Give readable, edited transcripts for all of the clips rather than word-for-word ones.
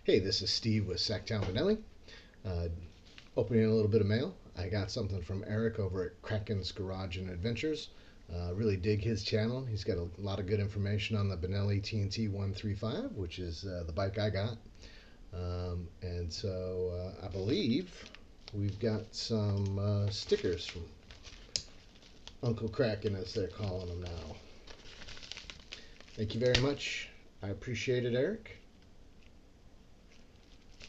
Hey, this is Steve with Sacktown Benelli. Opening a little bit of mail. I got something from Eric over at Kraken's Garage Adventures. Really dig his channel. He's got a lot of good information on the Benelli TNT 135, which is the bike I got. And so I believe we've got some stickers from Uncle Kraken, as they're calling them now. Thank you very much. I appreciate it, Eric.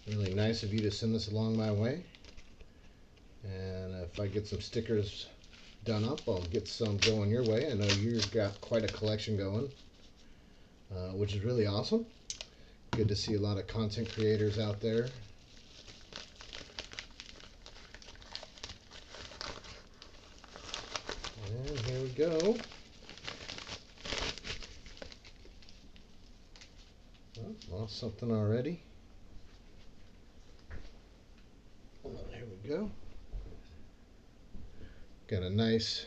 Really nice of you to send this along my way. And if I get some stickers done up, I'll get some going your way. I know you've got quite a collection going, which is really awesome. Good to see a lot of content creators out there. And here we go. Oh, lost something already. Here we go. Got a nice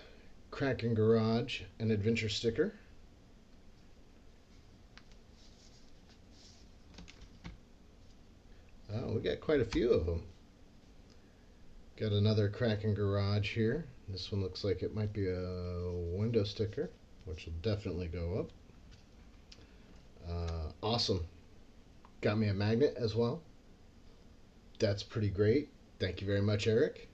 Kraken Garage and Adventure sticker. Oh, we got quite a few of them. Got another Kraken Garage here. This one looks like it might be a window sticker, which will definitely go up. Awesome. Got me a magnet as well. That's pretty great. Thank you very much, Eric.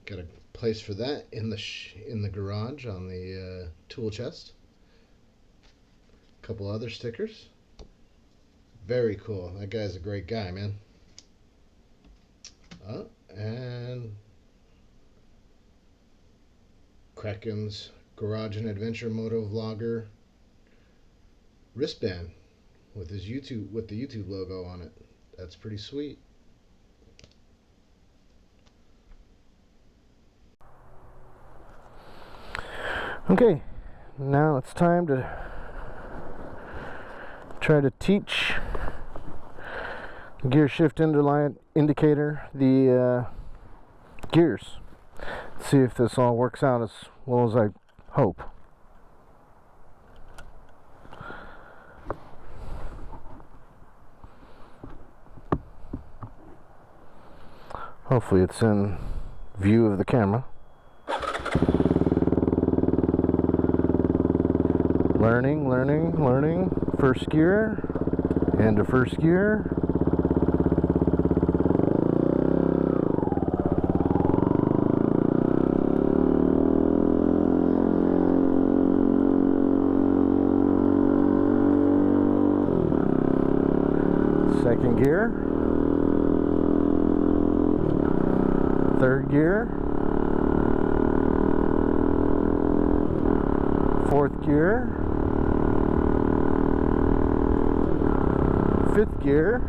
Got a place for that in the garage on the tool chest. A couple other stickers. Very cool. That guy's a great guy, man. And Kraken's Garage and Adventure Moto Vlogger wristband with the YouTube logo on it. That's pretty sweet. Okay, now it's time to try to teach the gear shift indicator the gears. See if this all works out as well as I hope. Hopefully it's in view of the camera. Learning. First gear, into first gear. Second gear. Third gear. Fourth gear. Fifth gear.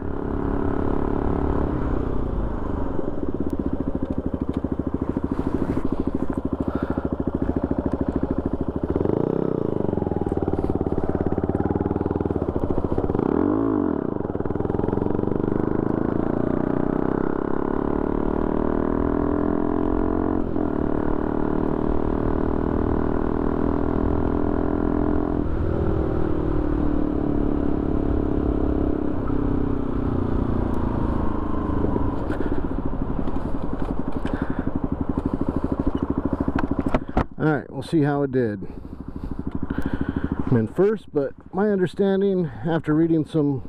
Alright, we'll see how it did. I'm in first, but my understanding after reading some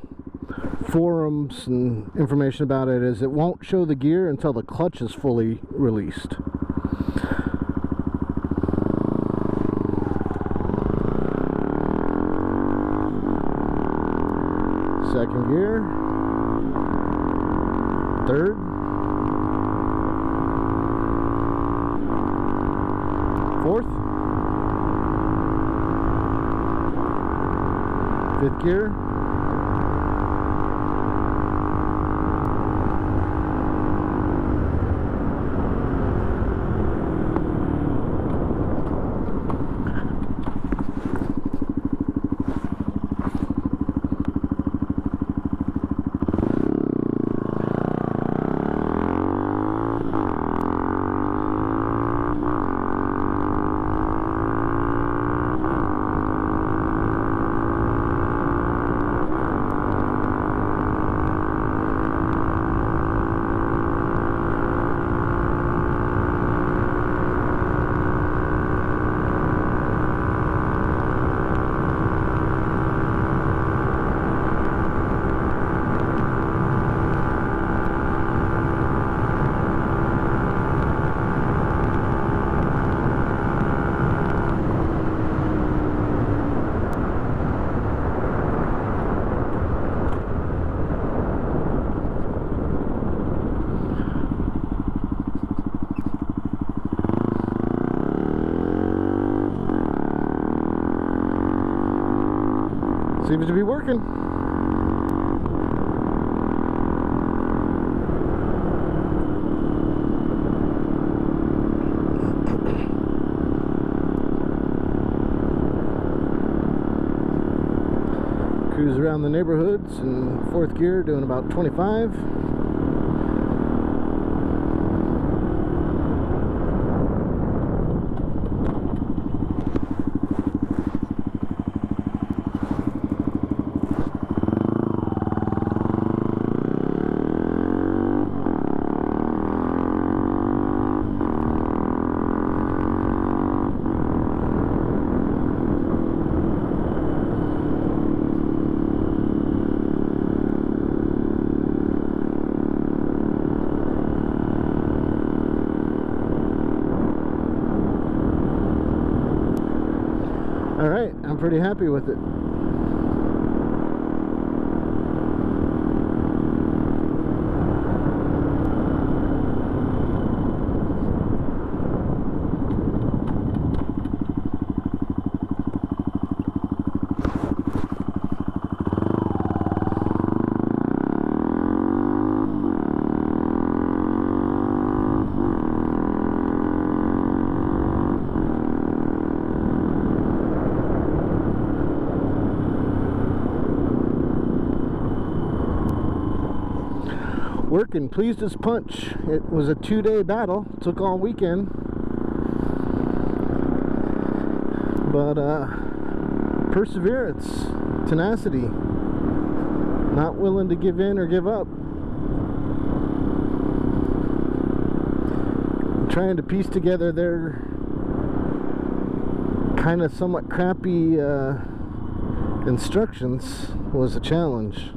forums and information about it is it won't show the gear until the clutch is fully released. Second gear. Third. Fourth, fifth gear, seems to be working. Cruise around the neighborhoods in 4th gear, doing about 25. Alright, I'm pretty happy with it. Working, pleased as punch. It was a 2-day battle, took all weekend, but perseverance, tenacity, not willing to give in or give up. Trying to piece together their kind of somewhat crappy instructions was a challenge.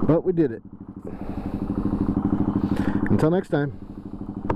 But we did it. Until next time.